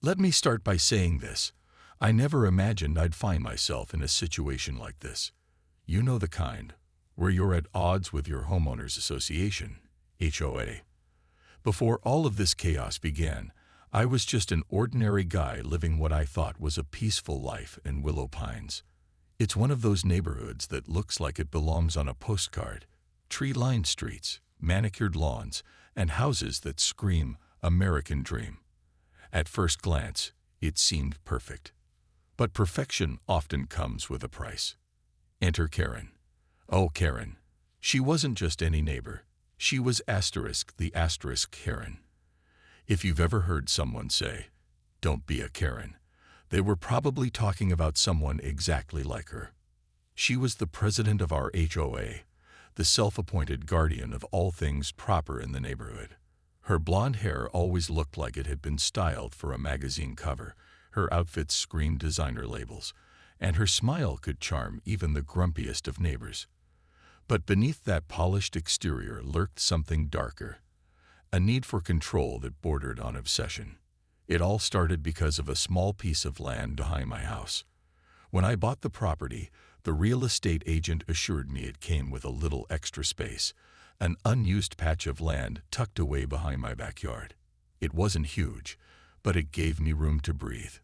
Let me start by saying this. I never imagined I'd find myself in a situation like this. You know the kind, where you're at odds with your homeowners association, HOA. Before all of this chaos began, I was just an ordinary guy living what I thought was a peaceful life in Willow Pines. It's one of those neighborhoods that looks like it belongs on a postcard. Tree-lined streets, manicured lawns, and houses that scream American dream. At first glance, it seemed perfect. But perfection often comes with a price. Enter Karen. Oh, Karen. She wasn't just any neighbor. She was the asterisk Karen. If you've ever heard someone say, "Don't be a Karen," they were probably talking about someone exactly like her. She was the president of our HOA, the self-appointed guardian of all things proper in the neighborhood. Her blonde hair always looked like it had been styled for a magazine cover, her outfits screamed designer labels, and her smile could charm even the grumpiest of neighbors. But beneath that polished exterior lurked something darker, a need for control that bordered on obsession. It all started because of a small piece of land behind my house. When I bought the property, the real estate agent assured me it came with a little extra space, an unused patch of land tucked away behind my backyard. It wasn't huge, but it gave me room to breathe.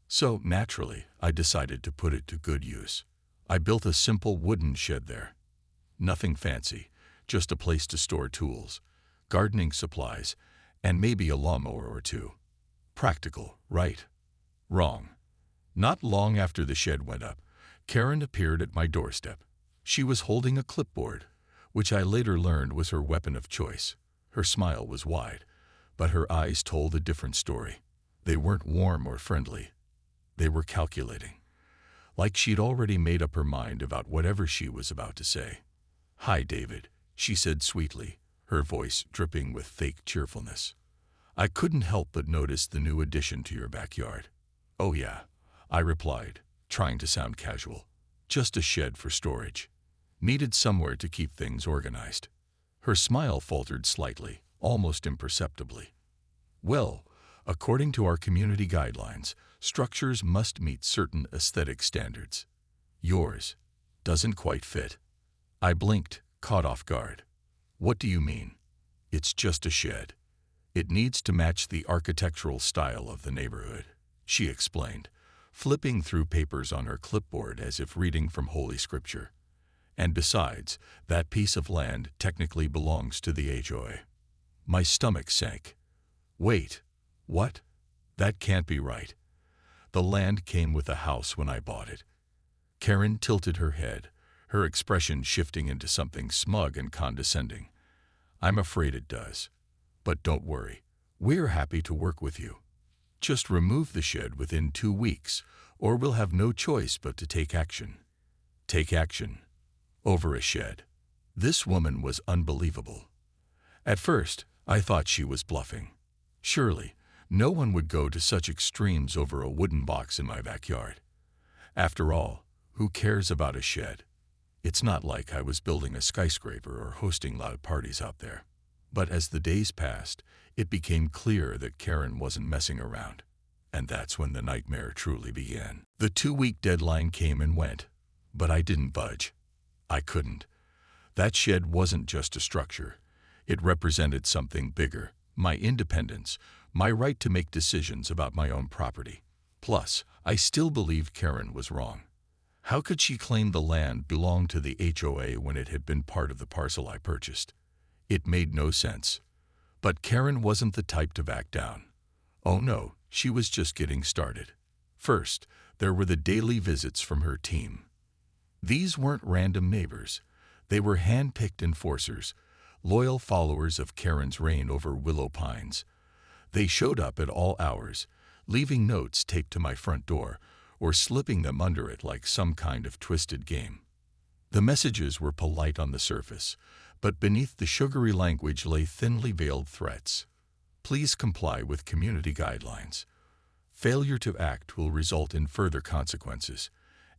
So, naturally, I decided to put it to good use. I built a simple wooden shed there. Nothing fancy, just a place to store tools, gardening supplies, and maybe a lawnmower or two. Practical, right? Wrong. Not long after the shed went up, Karen appeared at my doorstep. She was holding a clipboard, which I later learned was her weapon of choice. Her smile was wide, but her eyes told a different story. They weren't warm or friendly. They were calculating, like she'd already made up her mind about whatever she was about to say. "Hi, David," she said sweetly, her voice dripping with fake cheerfulness. "I couldn't help but notice the new addition to your backyard." "Oh yeah," I replied, trying to sound casual. "Just a shed for storage. Needed somewhere to keep things organized." Her smile faltered slightly, almost imperceptibly. "Well, according to our community guidelines, structures must meet certain aesthetic standards. Yours doesn't quite fit." I blinked, caught off guard. "What do you mean?" "It's just a shed. It needs to match the architectural style of the neighborhood," she explained, flipping through papers on her clipboard as if reading from Holy Scripture. "And besides, that piece of land technically belongs to the HOA." My stomach sank. "Wait, what? That can't be right. The land came with the house when I bought it." Karen tilted her head, her expression shifting into something smug and condescending. "I'm afraid it does. But don't worry. We're happy to work with you. Just remove the shed within 2 weeks, or we'll have no choice but to take action." Take action? Over a shed? This woman was unbelievable. At first, I thought she was bluffing. Surely, no one would go to such extremes over a wooden box in my backyard. After all, who cares about a shed? It's not like I was building a skyscraper or hosting loud parties out there. But as the days passed, it became clear that Karen wasn't messing around. And that's when the nightmare truly began. The 2-week deadline came and went, but I didn't budge. I couldn't. That shed wasn't just a structure. It represented something bigger, my independence, my right to make decisions about my own property. Plus, I still believed Karen was wrong. How could she claim the land belonged to the HOA when it had been part of the parcel I purchased? It made no sense. But Karen wasn't the type to back down. Oh no, she was just getting started. First, there were the daily visits from her team. These weren't random neighbors. They were hand-picked enforcers, loyal followers of Karen's reign over Willow Pines. They showed up at all hours, leaving notes taped to my front door, or slipping them under it like some kind of twisted game. The messages were polite on the surface, but beneath the sugary language lay thinly veiled threats. Please comply with community guidelines. Failure to act will result in further consequences.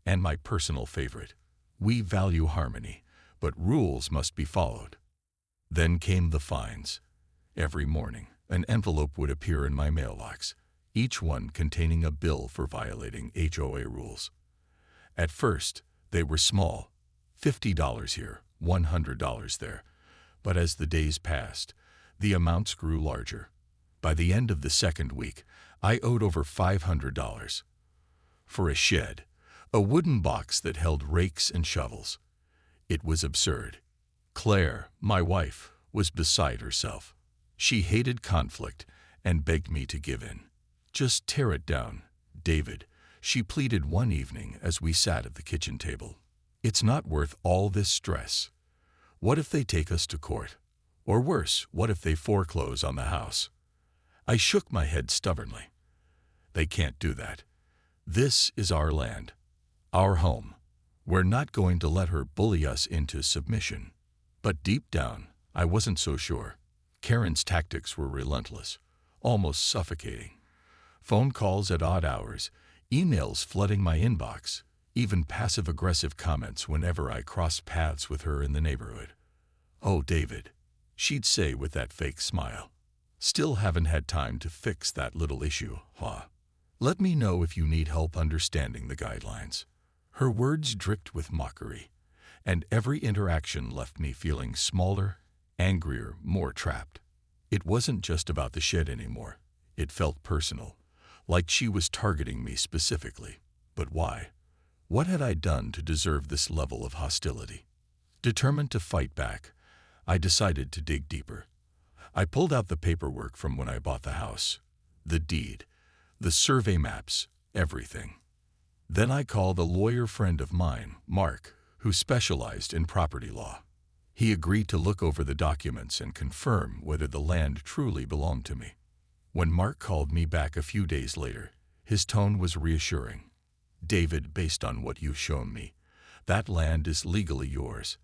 And my personal favorite, we value harmony, but rules must be followed. Then came the fines. Every morning, an envelope would appear in my mailbox. each one containing a bill for violating HOA rules. At first, they were small, $50 here, $100 there, but as the days passed, the amounts grew larger. By the end of the second week, I owed over $500 for a shed, a wooden box that held rakes and shovels. It was absurd. Claire, my wife, was beside herself. She hated conflict and begged me to give in. Just tear it down, David, she pleaded one evening as we sat at the kitchen table. It's not worth all this stress. What if they take us to court? Or worse, what if they foreclose on the house? I shook my head stubbornly. They can't do that. This is our land, our home. We're not going to let her bully us into submission. But deep down, I wasn't so sure. Karen's tactics were relentless, almost suffocating. Phone calls at odd hours, emails flooding my inbox, even passive-aggressive comments whenever I crossed paths with her in the neighborhood. "Oh, David," she'd say with that fake smile. "Still haven't had time to fix that little issue, huh? Let me know if you need help understanding the guidelines." Her words dripped with mockery, and every interaction left me feeling smaller, angrier, more trapped. It wasn't just about the shed anymore. It felt personal, like she was targeting me specifically. But why? What had I done to deserve this level of hostility? Determined to fight back, I decided to dig deeper. I pulled out the paperwork from when I bought the house, the deed, the survey maps, everything. Then I called a lawyer friend of mine, Mark, who specialized in property law. He agreed to look over the documents and confirm whether the land truly belonged to me. When Mark called me back a few days later, his tone was reassuring. "David, based on what you've shown me, that land is legally yours.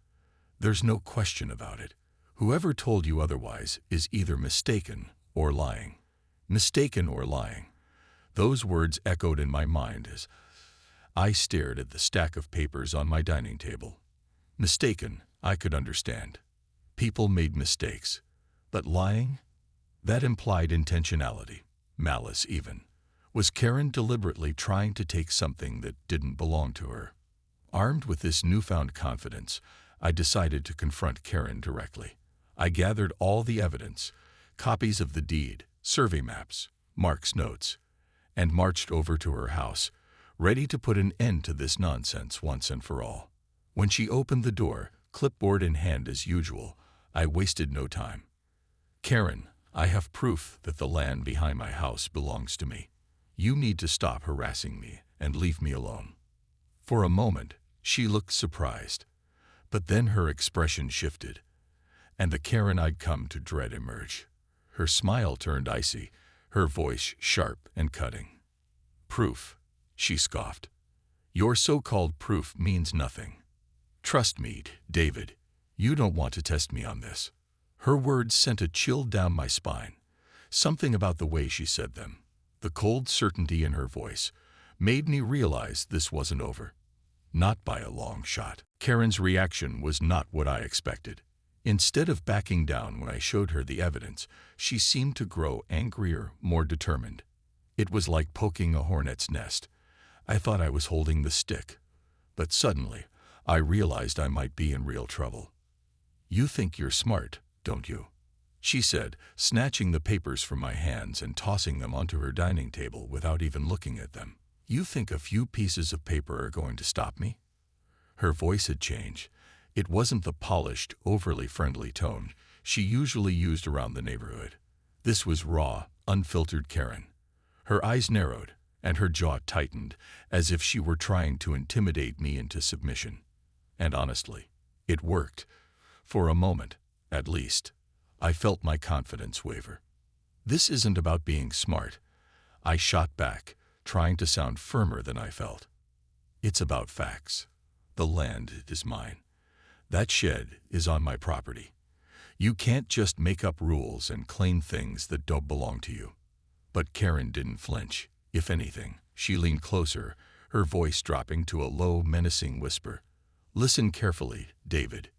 There's no question about it. Whoever told you otherwise is either mistaken or lying." Mistaken or lying. Those words echoed in my mind as I stared at the stack of papers on my dining table. Mistaken, I could understand. People made mistakes. But lying? That implied intentionality, malice even. Was Karen deliberately trying to take something that didn't belong to her? Armed with this newfound confidence, I decided to confront Karen directly. I gathered all the evidence, copies of the deed, survey maps, Mark's notes, and marched over to her house, ready to put an end to this nonsense once and for all. When she opened the door, clipboard in hand as usual, I wasted no time. "Karen, I have proof that the land behind my house belongs to me. You need to stop harassing me and leave me alone." For a moment, she looked surprised, but then her expression shifted, and the Karen I'd come to dread emerged. Her smile turned icy, her voice sharp and cutting. "Proof," she scoffed. "Your so-called proof means nothing. Trust me, David, you don't want to test me on this." Her words sent a chill down my spine. Something about the way she said them, the cold certainty in her voice, made me realize this wasn't over. Not by a long shot. Karen's reaction was not what I expected. Instead of backing down when I showed her the evidence, she seemed to grow angrier, more determined. It was like poking a hornet's nest. I thought I was holding the stick, but suddenly I realized I might be in real trouble. "You think you're smart, don't you?" she said, snatching the papers from my hands and tossing them onto her dining table without even looking at them. "You think a few pieces of paper are going to stop me?" Her voice had changed. It wasn't the polished, overly friendly tone she usually used around the neighborhood. This was raw, unfiltered Karen. Her eyes narrowed, and her jaw tightened, as if she were trying to intimidate me into submission. And honestly, it worked. For a moment, at least, I felt my confidence waver. "This isn't about being smart," I shot back, trying to sound firmer than I felt. "It's about facts. The land is mine. That shed is on my property. You can't just make up rules and claim things that don't belong to you." But Karen didn't flinch. If anything, she leaned closer, her voice dropping to a low, menacing whisper. "Listen carefully, David.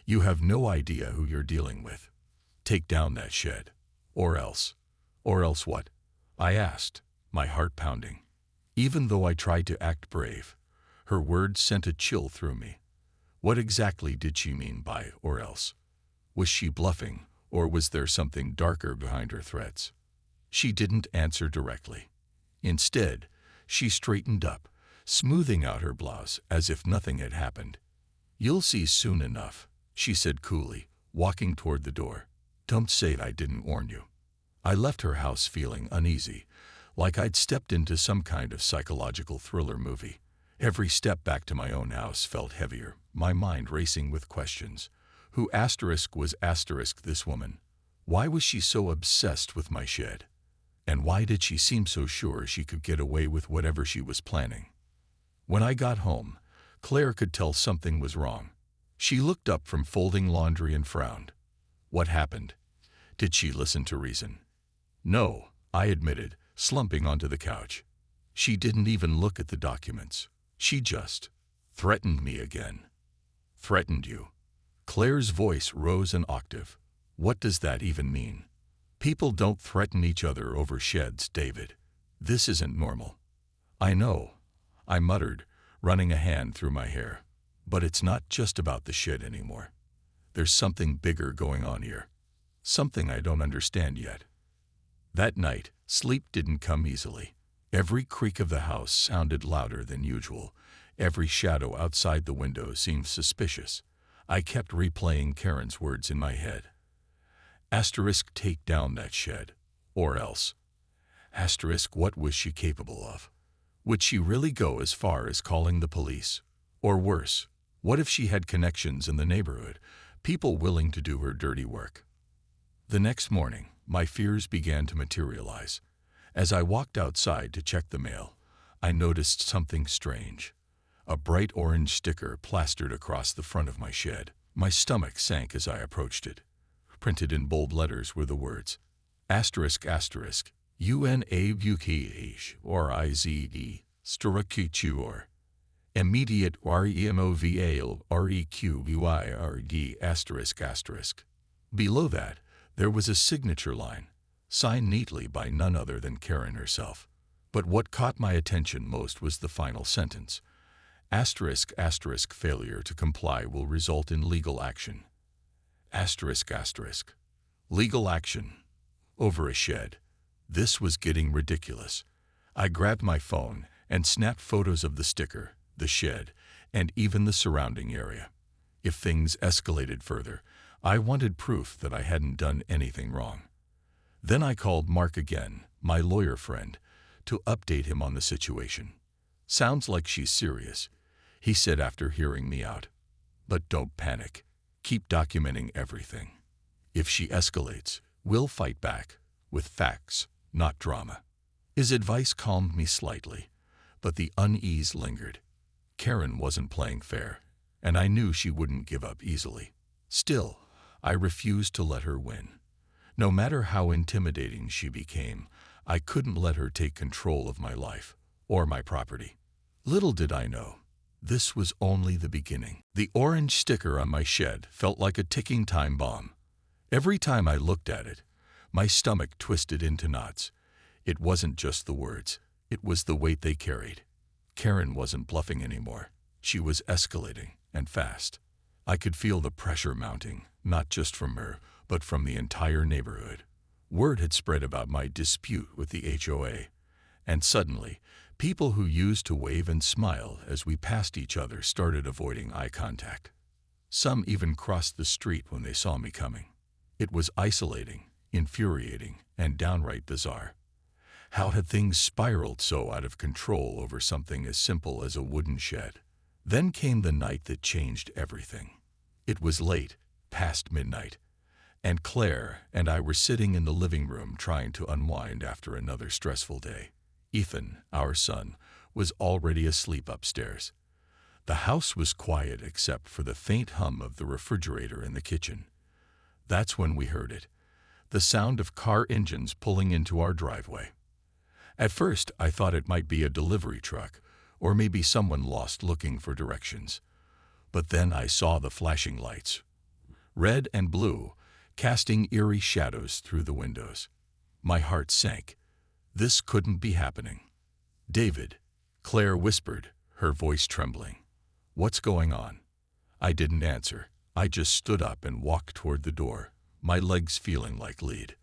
You have no idea who you're dealing with. Take down that shed. Or else." "Or else what?" I asked, my heart pounding. Even though I tried to act brave, her words sent a chill through me. What exactly did she mean by "or else"? Was she bluffing, or was there something darker behind her threats? She didn't answer directly. Instead, she straightened up, smoothing out her blouse as if nothing had happened. "You'll see soon enough," she said coolly, walking toward the door. "Don't say I didn't warn you." I left her house feeling uneasy, like I'd stepped into some kind of psychological thriller movie. Every step back to my own house felt heavier, my mind racing with questions. Who was this woman? Why was she so obsessed with my shed? And why did she seem so sure she could get away with whatever she was planning? When I got home, Claire could tell something was wrong. She looked up from folding laundry and frowned. What happened? Did she listen to reason? No, I admitted, slumping onto the couch. She didn't even look at the documents. She just threatened me again. Threatened you? Claire's voice rose an octave. What does that even mean? People don't threaten each other over sheds, David. This isn't normal. I know, I muttered, running a hand through my hair. But it's not just about the shed anymore. There's something bigger going on here. Something I don't understand yet. That night, sleep didn't come easily. Every creak of the house sounded louder than usual. Every shadow outside the window seemed suspicious. I kept replaying Karen's words in my head. Asterisk, take down that shed. Or else. Asterisk, what was she capable of? Would she really go as far as calling the police? Or worse, what if she had connections in the neighborhood, people willing to do her dirty work? The next morning, my fears began to materialize. As I walked outside to check the mail, I noticed something strange. A bright orange sticker plastered across the front of my shed. My stomach sank as I approached it. Printed in bold letters were the words, asterisk, asterisk, UNAVUKH or IZE, Storakutur, immediate REMOVAL REQVYRD asterisk, asterisk. Below that, there was a signature line, signed neatly by none other than Karen herself. But what caught my attention most was the final sentence. Asterisk, asterisk, failure to comply will result in legal action. Asterisk, asterisk. Legal action. Over a shed. This was getting ridiculous. I grabbed my phone and snapped photos of the sticker, the shed, and even the surrounding area. If things escalated further, I wanted proof that I hadn't done anything wrong. Then I called Mark again, my lawyer friend, to update him on the situation. Sounds like she's serious, he said after hearing me out. But don't panic. Keep documenting everything. If she escalates, we'll fight back, with facts, not drama. His advice calmed me slightly, but the unease lingered. Karen wasn't playing fair, and I knew she wouldn't give up easily. Still, I refused to let her win. No matter how intimidating she became, I couldn't let her take control of my life, or my property. Little did I know, this was only the beginning. The orange sticker on my shed felt like a ticking time bomb. Every time I looked at it, my stomach twisted into knots. It wasn't just the words, it was the weight they carried. Karen wasn't bluffing anymore. She was escalating, and fast. I could feel the pressure mounting, not just from her, but from the entire neighborhood. Word had spread about my dispute with the HOA, and suddenly, people who used to wave and smile as we passed each other started avoiding eye contact. Some even crossed the street when they saw me coming. It was isolating, infuriating, and downright bizarre. How had things spiraled so out of control over something as simple as a wooden shed? Then came the night that changed everything. It was late, past midnight, and Claire and I were sitting in the living room trying to unwind after another stressful day. Ethan, our son, was already asleep upstairs. The house was quiet except for the faint hum of the refrigerator in the kitchen. That's when we heard it, the sound of car engines pulling into our driveway. At first, I thought it might be a delivery truck, or maybe someone lost looking for directions. But then I saw the flashing lights, red and blue, casting eerie shadows through the windows. My heart sank. This couldn't be happening. David, Claire whispered, her voice trembling. What's going on? I didn't answer. I just stood up and walked toward the door, my legs feeling like lead.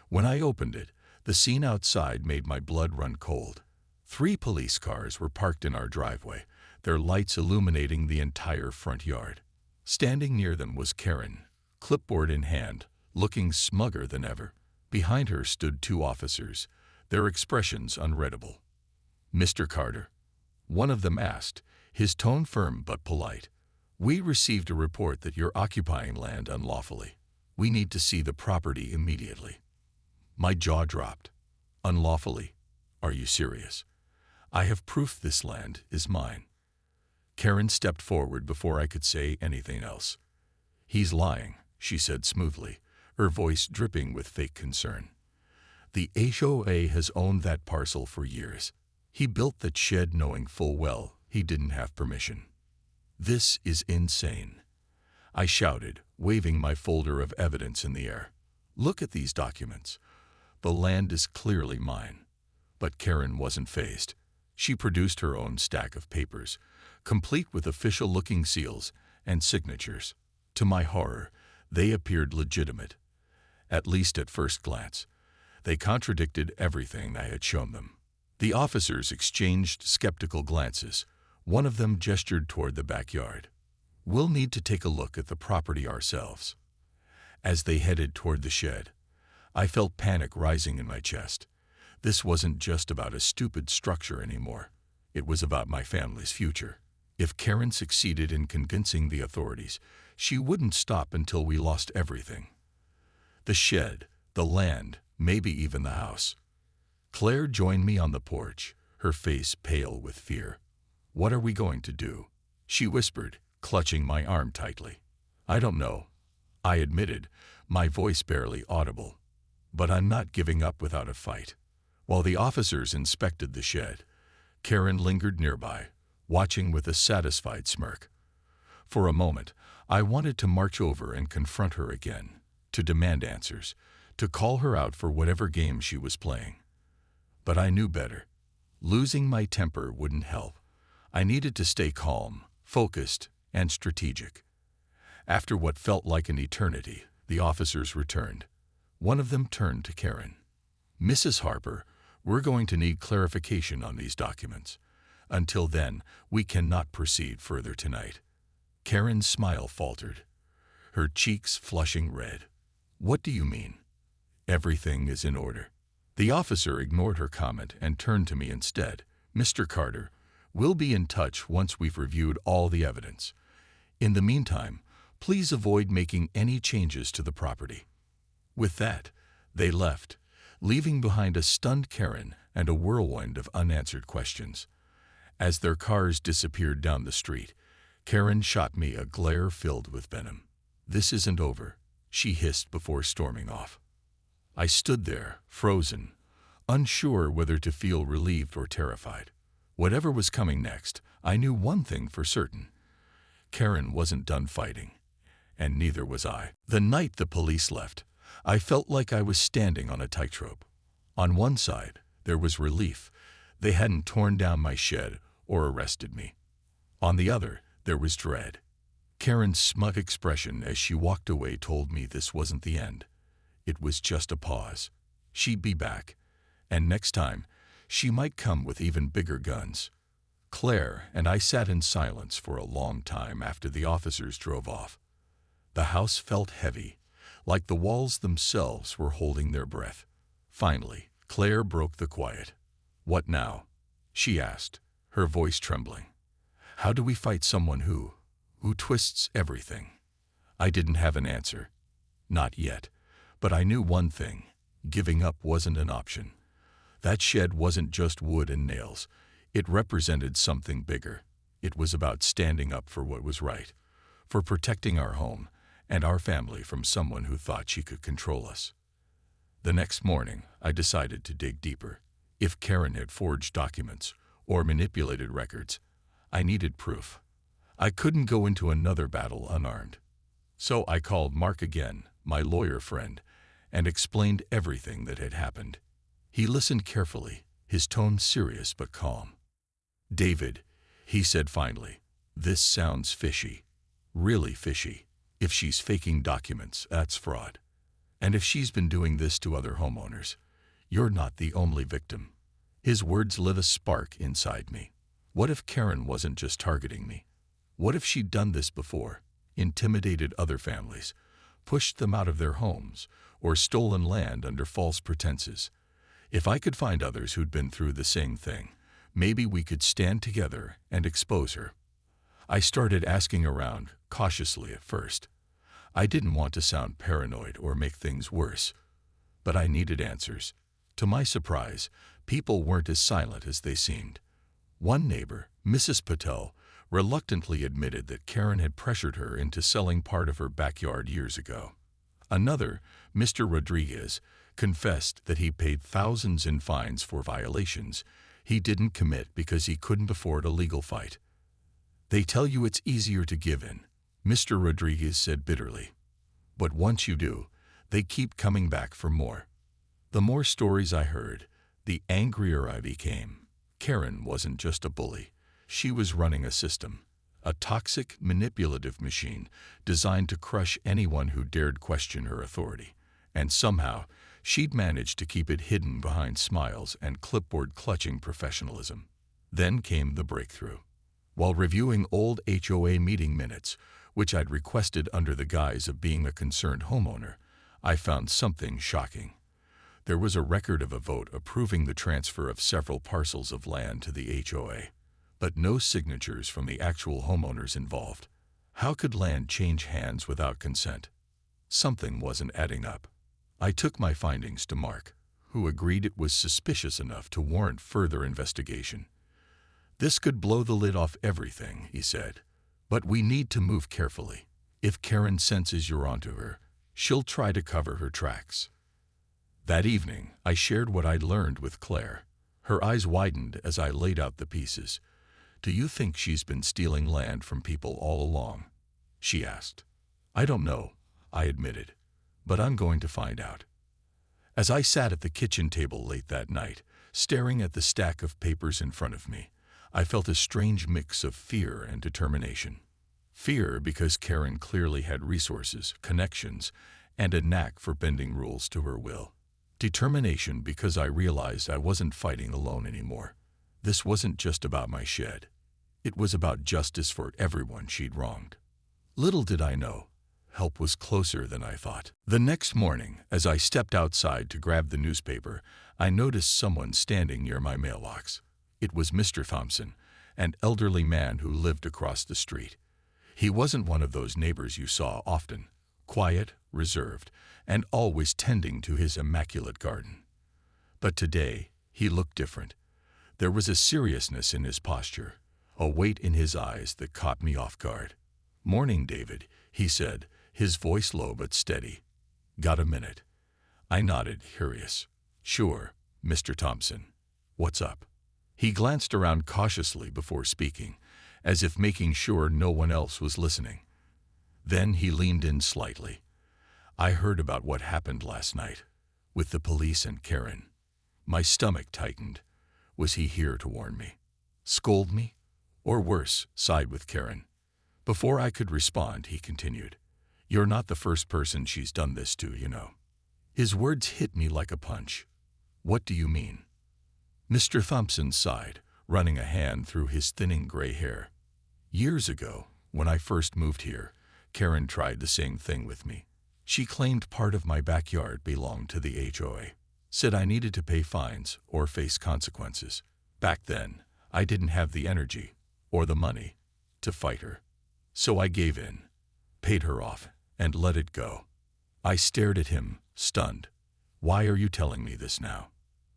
When I opened it, the scene outside made my blood run cold. 3 police cars were parked in our driveway, their lights illuminating the entire front yard. Standing near them was Karen, clipboard in hand, looking smugger than ever. Behind her stood 2 officers, their expressions unreadable. Mr. Carter, one of them asked, his tone firm but polite. We received a report that you're occupying land unlawfully. We need to see the property immediately. My jaw dropped. Unlawfully? Are you serious? I have proof this land is mine. Karen stepped forward before I could say anything else. He's lying, she said smoothly, her voice dripping with fake concern. The HOA has owned that parcel for years. He built that shed knowing full well he didn't have permission. This is insane, I shouted, waving my folder of evidence in the air. Look at these documents. The land is clearly mine. But Karen wasn't fazed. She produced her own stack of papers, complete with official-looking seals and signatures. To my horror, they appeared legitimate, at least at first glance. They contradicted everything I had shown them. The officers exchanged skeptical glances. One of them gestured toward the backyard. We'll need to take a look at the property ourselves. As they headed toward the shed, I felt panic rising in my chest. This wasn't just about a stupid structure anymore. It was about my family's future. If Karen succeeded in convincing the authorities, she wouldn't stop until we lost everything. The shed, the land, maybe even the house. Claire joined me on the porch, her face pale with fear. What are we going to do? She whispered, clutching my arm tightly. I don't know, I admitted, my voice barely audible. But I'm not giving up without a fight. While the officers inspected the shed, Karen lingered nearby, watching with a satisfied smirk. For a moment, I wanted to march over and confront her again, to demand answers, to call her out for whatever game she was playing. But I knew better. Losing my temper wouldn't help. I needed to stay calm, focused, and strategic. After what felt like an eternity, the officers returned. One of them turned to Karen. Mrs. Harper, we're going to need clarification on these documents. Until then, we cannot proceed further tonight. Karen's smile faltered, her cheeks flushing red. What do you mean? Everything is in order. The officer ignored her comment and turned to me instead. Mr. Carter, we'll be in touch once we've reviewed all the evidence. In the meantime, please avoid making any changes to the property. With that, they left, leaving behind a stunned Karen and a whirlwind of unanswered questions. As their cars disappeared down the street, Karen shot me a glare filled with venom. This isn't over, she hissed before storming off. I stood there, frozen, unsure whether to feel relieved or terrified. Whatever was coming next, I knew one thing for certain. Karen wasn't done fighting, and neither was I. The night the police left, I felt like I was standing on a tightrope. On one side, there was relief. They hadn't torn down my shed or arrested me. On the other, there was dread. Karen's smug expression as she walked away told me this wasn't the end. It was just a pause. She'd be back, and next time, she might come with even bigger guns. Claire and I sat in silence for a long time after the officers drove off. The house felt heavy, like the walls themselves were holding their breath. Finally, Claire broke the quiet. What now? She asked, her voice trembling. How do we fight someone who twists everything? I didn't have an answer. Not yet. But I knew one thing. Giving up wasn't an option. That shed wasn't just wood and nails. It represented something bigger. It was about standing up for what was right, for protecting our home and our family from someone who thought she could control us. The next morning, I decided to dig deeper. If Karen had forged documents or manipulated records, I needed proof. I couldn't go into another battle unarmed. So I called Mark again, my lawyer friend, and explained everything that had happened. He listened carefully, his tone serious but calm. "David," he said finally, "this sounds fishy. Really fishy. If she's faking documents, that's fraud. And if she's been doing this to other homeowners, you're not the only victim." His words lit a spark inside me. What if Karen wasn't just targeting me? What if she'd done this before, intimidated other families, pushed them out of their homes, or stolen land under false pretenses? If I could find others who'd been through the same thing, maybe we could stand together and expose her. I started asking around, cautiously at first. I didn't want to sound paranoid or make things worse, but I needed answers. To my surprise, people weren't as silent as they seemed. One neighbor, Mrs. Patel, reluctantly admitted that Karen had pressured her into selling part of her backyard years ago. Another, Mr. Rodriguez, confessed that he paid thousands in fines for violations he didn't commit because he couldn't afford a legal fight. "They tell you it's easier to give in," Mr. Rodriguez said bitterly. "But once you do, they keep coming back for more." The more stories I heard, the angrier I became. Karen wasn't just a bully. She was running a system, a toxic, manipulative machine designed to crush anyone who dared question her authority. And somehow, she'd managed to keep it hidden behind smiles and clipboard-clutching professionalism. Then came the breakthrough. While reviewing old HOA meeting minutes, which I'd requested under the guise of being a concerned homeowner, I found something shocking. There was a record of a vote approving the transfer of several parcels of land to the HOA, but no signatures from the actual homeowners involved. How could land change hands without consent? Something wasn't adding up. I took my findings to Mark, who agreed it was suspicious enough to warrant further investigation. "This could blow the lid off everything," he said, "but we need to move carefully. If Karen senses you're onto her, she'll try to cover her tracks." That evening, I shared what I'd learned with Claire. Her eyes widened as I laid out the pieces. "Do you think she's been stealing land from people all along?" she asked. "I don't know," I admitted, "but I'm going to find out." As I sat at the kitchen table late that night, staring at the stack of papers in front of me, I felt a strange mix of fear and determination. Fear because Karen clearly had resources, connections, and a knack for bending rules to her will. Determination because I realized I wasn't fighting alone anymore. This wasn't just about my shed. It was about justice for everyone she'd wronged. Little did I know, help was closer than I thought. The next morning, as I stepped outside to grab the newspaper, I noticed someone standing near my mailbox. It was Mr. Thompson, an elderly man who lived across the street. He wasn't one of those neighbors you saw often, quiet, reserved, and always tending to his immaculate garden. But today, he looked different. There was a seriousness in his posture, a weight in his eyes that caught me off guard. "Morning, David," he said, his voice low but steady. "Got a minute?" I nodded, curious. "Sure, Mr. Thompson. What's up?" He glanced around cautiously before speaking, as if making sure no one else was listening. Then he leaned in slightly. "I heard about what happened last night, with the police and Karen." My stomach tightened. Was he here to warn me? Scold me? Or worse, side with Karen? Before I could respond, he continued, "You're not the first person she's done this to, you know." His words hit me like a punch. "What do you mean?" Mr. Thompson sighed, running a hand through his thinning gray hair. "Years ago, when I first moved here, Karen tried the same thing with me. She claimed part of my backyard belonged to the HOA, said I needed to pay fines or face consequences. Back then, I didn't have the energy, or the money, to fight her. So I gave in, paid her off, and let it go." I stared at him, stunned. "Why are you telling me this now?"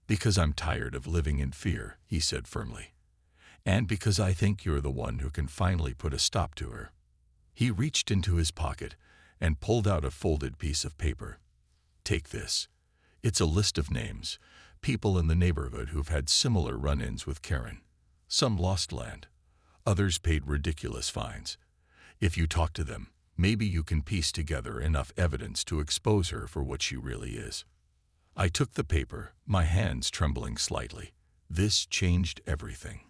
"Because I'm tired of living in fear," he said firmly. "And because I think you're the one who can finally put a stop to her." He reached into his pocket and pulled out a folded piece of paper. "Take this. It's a list of names, people in the neighborhood who've had similar run-ins with Karen. Some lost land. Others paid ridiculous fines. If you talk to them, maybe you can piece together enough evidence to expose her for what she really is." I took the paper, my hands trembling slightly. This changed everything.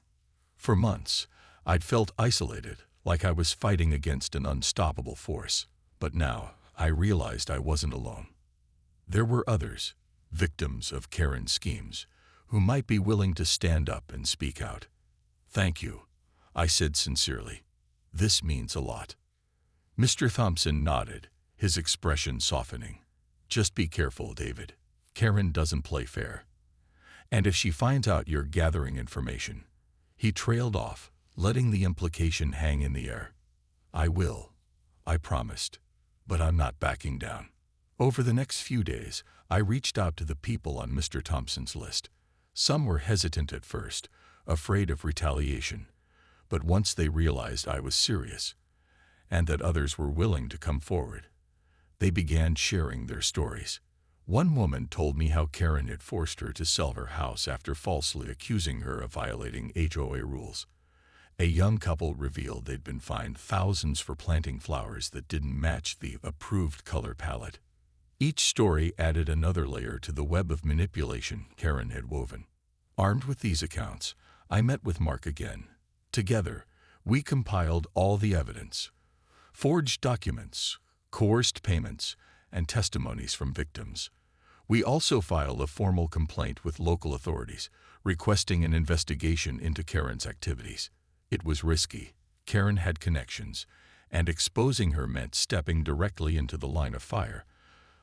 For months, I'd felt isolated, like I was fighting against an unstoppable force. But now, I realized I wasn't alone. There were others, victims of Karen's schemes, who might be willing to stand up and speak out. "Thank you," I said sincerely. "This means a lot." Mr. Thompson nodded, his expression softening. "Just be careful, David. Karen doesn't play fair. And if she finds out you're gathering information—" He trailed off, letting the implication hang in the air. "I will," I promised, "but I'm not backing down." Over the next few days, I reached out to the people on Mr. Thompson's list. Some were hesitant at first, afraid of retaliation, but once they realized I was serious, and that others were willing to come forward, they began sharing their stories. One woman told me how Karen had forced her to sell her house after falsely accusing her of violating HOA rules. A young couple revealed they'd been fined thousands for planting flowers that didn't match the approved color palette. Each story added another layer to the web of manipulation Karen had woven. Armed with these accounts, I met with Mark again. Together, we compiled all the evidence: forged documents, coerced payments, and testimonies from victims. We also filed a formal complaint with local authorities, requesting an investigation into Karen's activities. It was risky. Karen had connections, and exposing her meant stepping directly into the line of fire.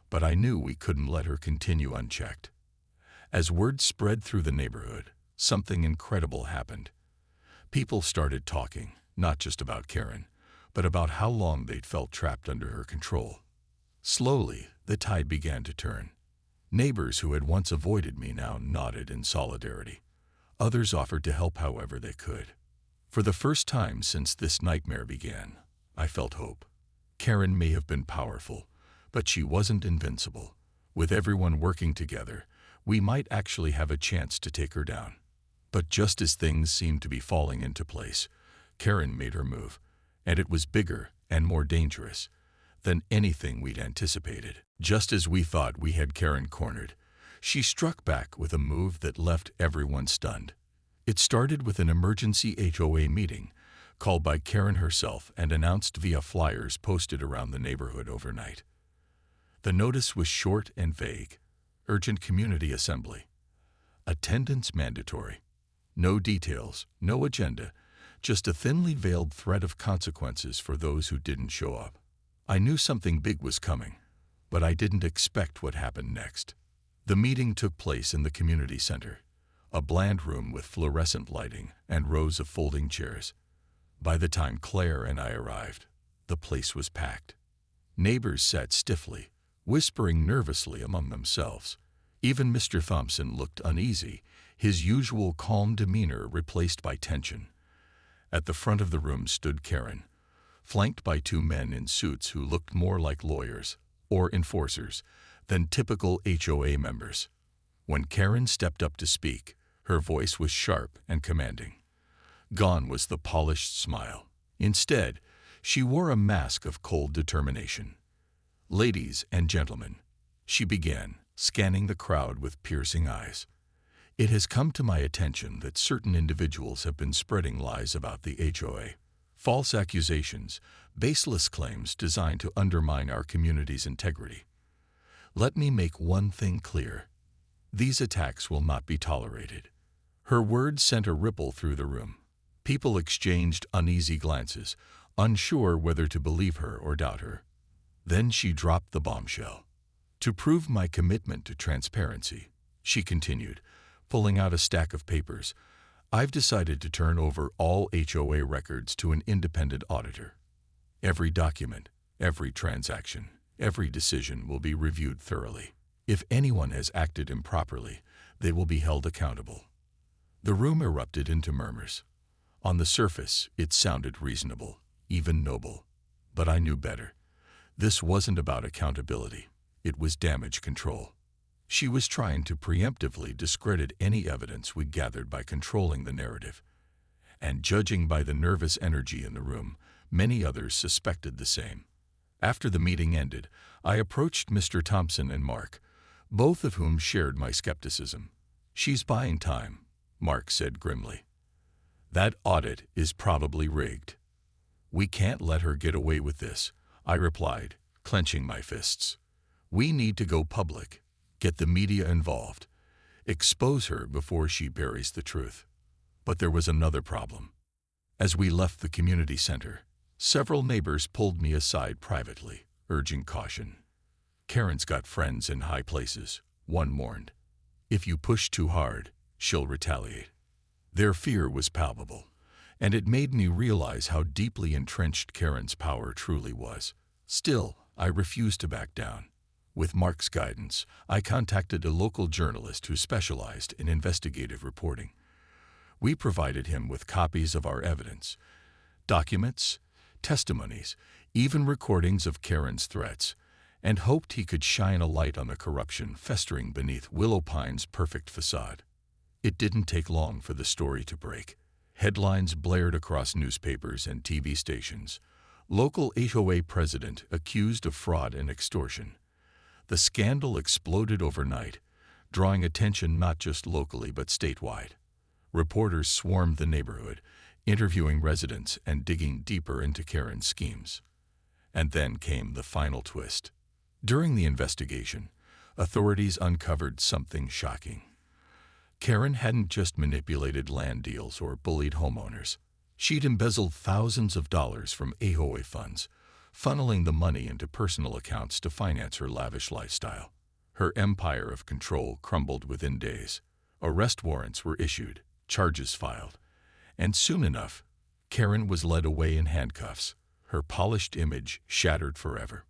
But I knew we couldn't let her continue unchecked. As word spread through the neighborhood, something incredible happened. People started talking, not just about Karen, but about how long they'd felt trapped under her control. Slowly, the tide began to turn. Neighbors who had once avoided me now nodded in solidarity. Others offered to help however they could. For the first time since this nightmare began, I felt hope. Karen may have been powerful, but she wasn't invincible. With everyone working together, we might actually have a chance to take her down. But just as things seemed to be falling into place, Karen made her move, and it was bigger and more dangerous than anything we'd anticipated. Just as we thought we had Karen cornered, she struck back with a move that left everyone stunned. It started with an emergency HOA meeting, called by Karen herself and announced via flyers posted around the neighborhood overnight. The notice was short and vague: urgent community assembly. Attendance mandatory. No details, no agenda, just a thinly veiled threat of consequences for those who didn't show up. I knew something big was coming, but I didn't expect what happened next. The meeting took place in the community center, a bland room with fluorescent lighting and rows of folding chairs. By the time Claire and I arrived, the place was packed. Neighbors sat stiffly, whispering nervously among themselves. Even Mr. Thompson looked uneasy, his usual calm demeanor replaced by tension. At the front of the room stood Karen, flanked by two men in suits who looked more like lawyers or enforcers than typical HOA members. When Karen stepped up to speak, her voice was sharp and commanding. Gone was the polished smile. Instead, she wore a mask of cold determination. "Ladies and gentlemen," she began, scanning the crowd with piercing eyes, "it has come to my attention that certain individuals have been spreading lies about the HOA. False accusations, baseless claims designed to undermine our community's integrity. Let me make one thing clear. These attacks will not be tolerated." Her words sent a ripple through the room. People exchanged uneasy glances, unsure whether to believe her or doubt her. Then she dropped the bombshell. "To prove my commitment to transparency," she continued, pulling out a stack of papers, "I've decided to turn over all HOA records to an independent auditor. Every document, every transaction, every decision will be reviewed thoroughly. If anyone has acted improperly, they will be held accountable." The room erupted into murmurs. On the surface, it sounded reasonable, even noble. But I knew better. This wasn't about accountability. It was damage control. She was trying to preemptively discredit any evidence we gathered by controlling the narrative. And judging by the nervous energy in the room, many others suspected the same. After the meeting ended, I approached Mr. Thompson and Mark, both of whom shared my skepticism. "She's buying time," Mark said grimly. "That audit is probably rigged." "We can't let her get away with this," I replied, clenching my fists. "We need to go public, get the media involved, expose her before she buries the truth." But there was another problem. As we left the community center, several neighbors pulled me aside privately, urging caution. "Karen's got friends in high places," one mourned. "If you push too hard, she'll retaliate." Their fear was palpable, and it made me realize how deeply entrenched Karen's power truly was. Still, I refused to back down. With Mark's guidance, I contacted a local journalist who specialized in investigative reporting. We provided him with copies of our evidence, documents, testimonies, even recordings of Karen's threats, and hoped he could shine a light on the corruption festering beneath Willow Pine's perfect facade. It didn't take long for the story to break. Headlines blared across newspapers and TV stations. Local HOA president accused of fraud and extortion. The scandal exploded overnight, drawing attention not just locally but statewide. Reporters swarmed the neighborhood, interviewing residents and digging deeper into Karen's schemes. And then came the final twist. During the investigation, authorities uncovered something shocking. Karen hadn't just manipulated land deals or bullied homeowners. She'd embezzled thousands of dollars from HOA funds, funneling the money into personal accounts to finance her lavish lifestyle. Her empire of control crumbled within days. Arrest warrants were issued, charges filed, and soon enough, Karen was led away in handcuffs, her polished image shattered forever.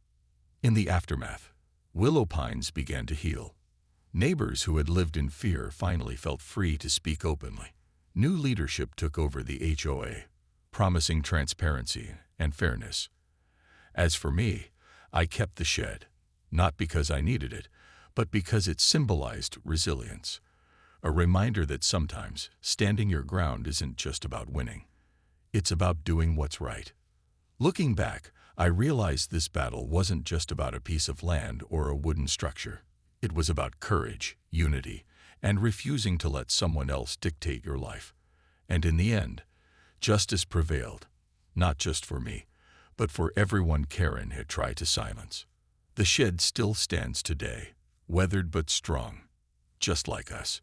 In the aftermath, Willow Pines began to heal. Neighbors who had lived in fear finally felt free to speak openly. New leadership took over the HOA, promising transparency and fairness. As for me, I kept the shed, not because I needed it, but because it symbolized resilience. A reminder that sometimes standing your ground isn't just about winning. It's about doing what's right. Looking back, I realized this battle wasn't just about a piece of land or a wooden structure. It was about courage, unity, and refusing to let someone else dictate your life. And in the end, justice prevailed, not just for me, but for everyone Karen had tried to silence. The shed still stands today, weathered but strong, just like us.